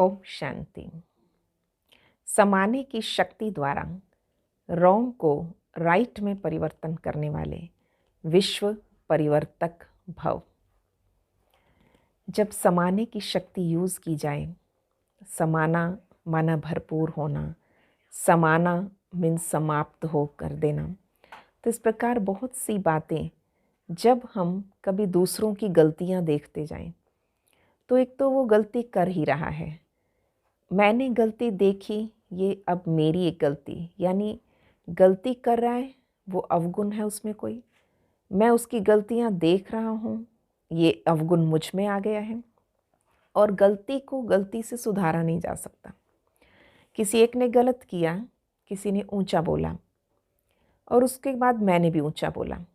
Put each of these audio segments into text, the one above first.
ओम शांति। समाने की शक्ति द्वारा रॉन्ग को राइट में परिवर्तन करने वाले विश्व परिवर्तक भव। जब समाने की शक्ति यूज़ की जाए, समाना माना भरपूर होना, समाना मीन समाप्त हो कर देना। तो इस प्रकार बहुत सी बातें जब हम कभी दूसरों की गलतियां देखते जाएं, तो एक तो वो गलती कर ही रहा है, मैंने गलती देखी, ये अब मेरी एक गलती, यानी गलती कर रहा है वो अवगुण है उसमें कोई, मैं उसकी गलतियां देख रहा हूँ, ये अवगुण मुझ में आ गया है। और गलती को गलती से सुधारा नहीं जा सकता। किसी एक ने गलत किया, किसी ने ऊंचा बोला और उसके बाद मैंने भी ऊंचा बोला,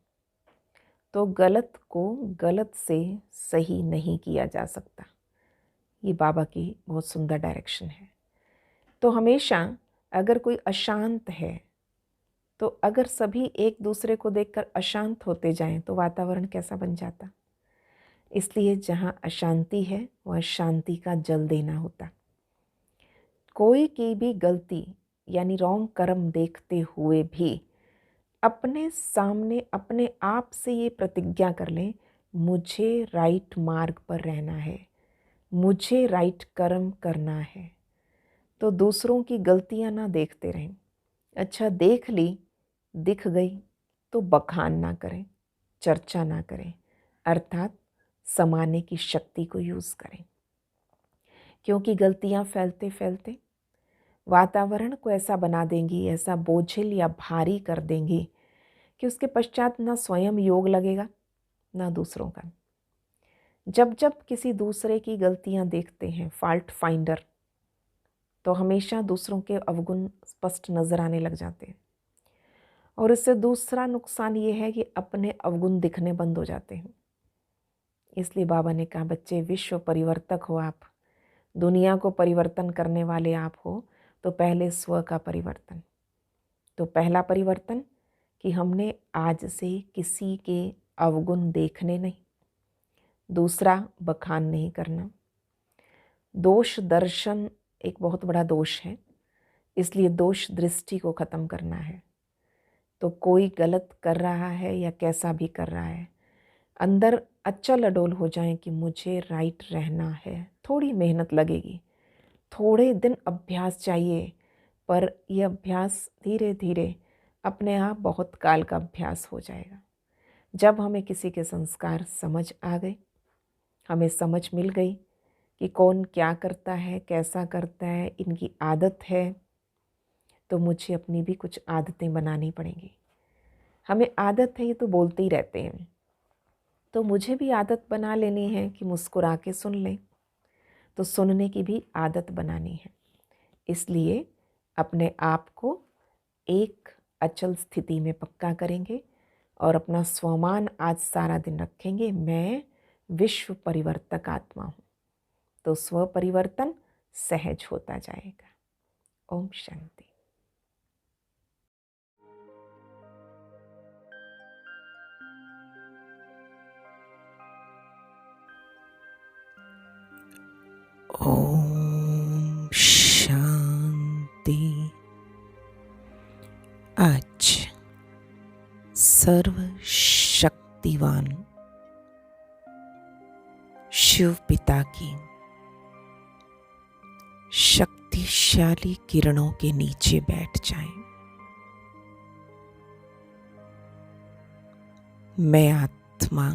तो गलत को गलत से सही नहीं किया जा सकता। ये बाबा की बहुत सुंदर डायरेक्शन है। तो हमेशा अगर कोई अशांत है, तो अगर सभी एक दूसरे को देखकर अशांत होते जाएं, तो वातावरण कैसा बन जाता। इसलिए जहाँ अशांति है वह शांति का जल देना होता। कोई की भी गलती यानी रॉन्ग कर्म देखते हुए भी अपने सामने अपने आप से ये प्रतिज्ञा कर लें, मुझे राइट मार्ग पर रहना है, मुझे राइट कर्म करना है। तो दूसरों की गलतियां ना देखते रहें। अच्छा देख ली, दिख गई, तो बखान ना करें, चर्चा ना करें, अर्थात समाने की शक्ति को यूज़ करें। क्योंकि गलतियां फैलते फैलते वातावरण को ऐसा बना देंगी, ऐसा बोझिल या भारी कर देंगी कि उसके पश्चात ना स्वयं योग लगेगा ना दूसरों का। जब जब किसी दूसरे की गलतियां देखते हैं, फॉल्ट फाइंडर, तो हमेशा दूसरों के अवगुण स्पष्ट नजर आने लग जाते हैं। और इससे दूसरा नुकसान ये है कि अपने अवगुण दिखने बंद हो जाते हैं। इसलिए बाबा ने कहा, बच्चे विश्व परिवर्तक हो आप, दुनिया को परिवर्तन करने वाले आप हो, तो पहले स्व का परिवर्तन। तो पहला परिवर्तन कि हमने आज से किसी के अवगुण देखने नहीं, दूसरा बखान नहीं करना। दोष दर्शन एक बहुत बड़ा दोष है, इसलिए दोष दृष्टि को ख़त्म करना है। तो कोई गलत कर रहा है या कैसा भी कर रहा है, अंदर अचल अडोल हो जाए कि मुझे राइट रहना है। थोड़ी मेहनत लगेगी, थोड़े दिन अभ्यास चाहिए, पर यह अभ्यास धीरे धीरे अपने आप बहुत काल का अभ्यास हो जाएगा। जब हमें किसी के संस्कार समझ आ गए, हमें समझ मिल गई कि कौन क्या करता है, कैसा करता है, इनकी आदत है, तो मुझे अपनी भी कुछ आदतें बनानी पड़ेंगी। हमें आदत है, ये तो बोलते ही रहते हैं, तो मुझे भी आदत बना लेनी है कि मुस्कुरा के सुन लें। तो सुनने की भी आदत बनानी है। इसलिए अपने आप को एक अचल स्थिति में पक्का करेंगे और अपना स्वमान आज सारा दिन रखेंगे, मैं विश्व परिवर्तक आत्मा हूँ। तो स्व परिवर्तन सहज होता जाएगा। ओम शांति। ओम शांति। आज सर्वशक्तिवान शिव पिता की शक्तिशाली किरणों के नीचे बैठ जाएं। मैं आत्मा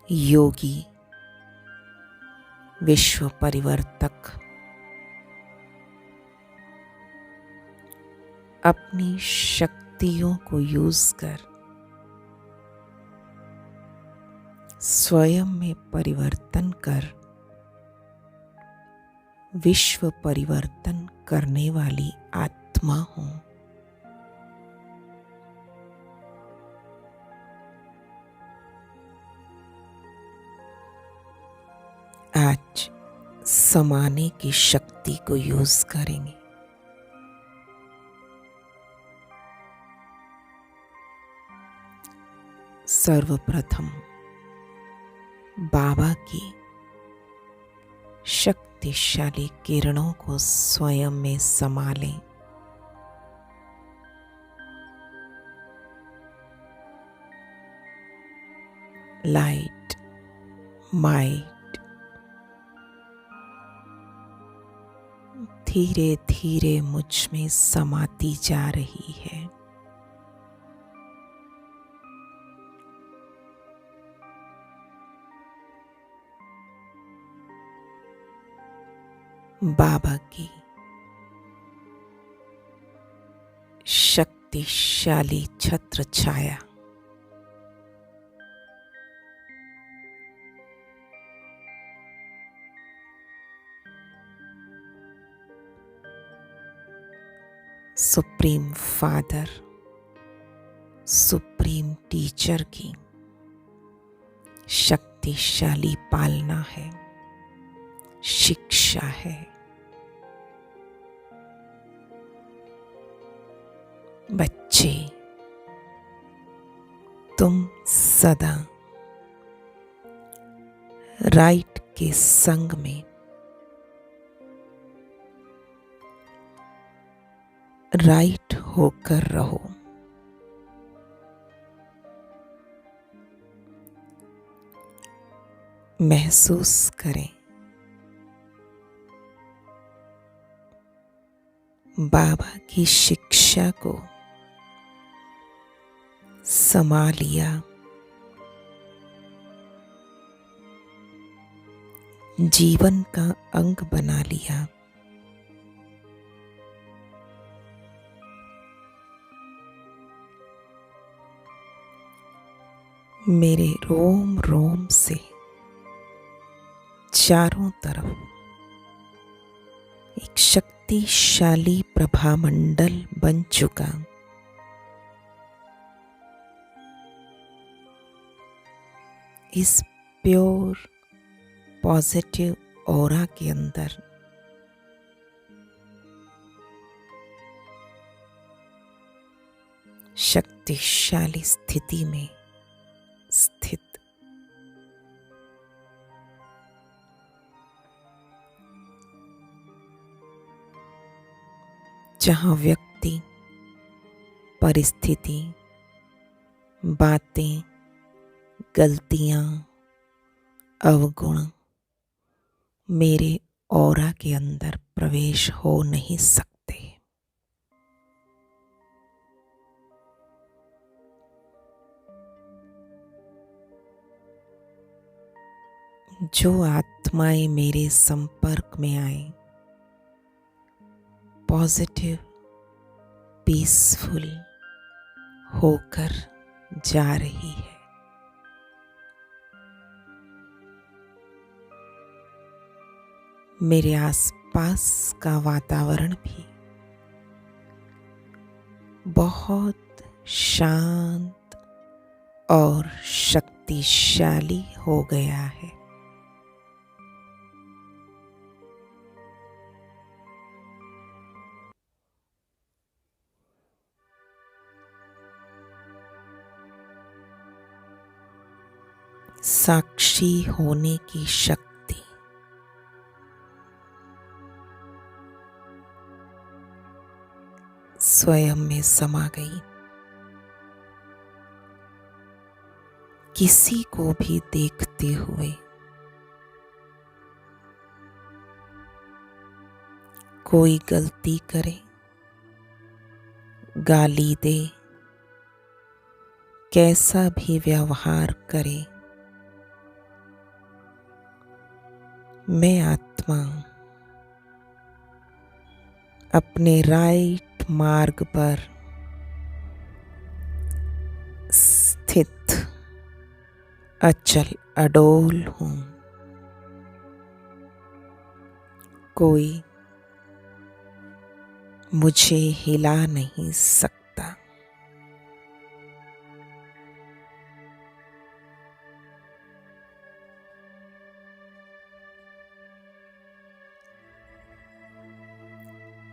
योगी विश्व परिवर्तक अपनी शक्तियों को यूज कर स्वयं में परिवर्तन कर विश्व परिवर्तन करने वाली आत्मा हूँ। आज समाने की शक्ति को यूज करेंगे। सर्वप्रथम बाबा की शक्तिशाली किरणों को स्वयं में समा लें। लाइट, माइट धीरे धीरे मुझ में समाती जा रही है। बाबा की शक्तिशाली छत्र छाया सुप्रीम फादर, सुप्रीम टीचर की शक्तिशाली पालना है, शिक्षा है। बच्चे, तुम सदा राइट के संग में राइट होकर रहो। महसूस करें बाबा की शिक्षा को समा लिया, जीवन का अंग बना लिया। मेरे रोम रोम से चारों तरफ एक शक्तिशाली प्रभामंडल बन चुका। इस प्योर पॉजिटिव ऑरा के अंदर शक्तिशाली स्थिति में स्थित जहाँ व्यक्ति, परिस्थिति, बातें, गलतियाँ, अवगुण मेरे ऑरा के अंदर प्रवेश हो नहीं सकते। जो आत्माएं मेरे संपर्क में आए, पॉजिटिव, पीसफुल होकर जा रही है। मेरे आसपास का वातावरण भी बहुत शांत और शक्तिशाली हो गया है। साक्षी होने की शक्ति स्वयं में समा गई। किसी को भी देखते हुए कोई गलती करे, गाली दे, कैसा भी व्यवहार करे, मैं आत्मा अपने राइट मार्ग पर स्थित अचल अडोल हूँ। कोई मुझे हिला नहीं सकता।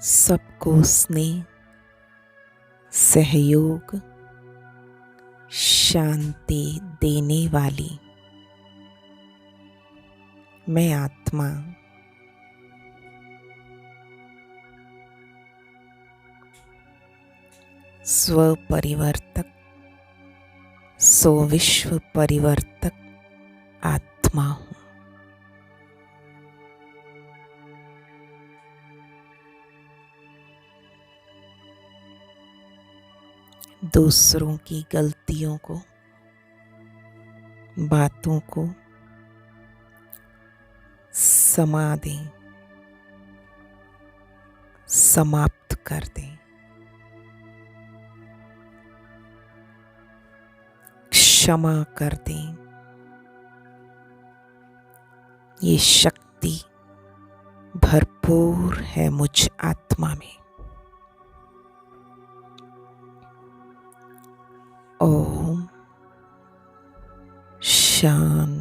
सबको स्नेह, सहयोग, शांति देने वाली मैं आत्मा स्वपरिवर्तक, सो विश्व परिवर्तक आत्मा हूँ। दूसरों की गलतियों को, बातों को समा दें, समाप्त कर दें। क्षमा कर दें। ये शक्ति भरपूर है मुझ आत्मा में। ओम शांति।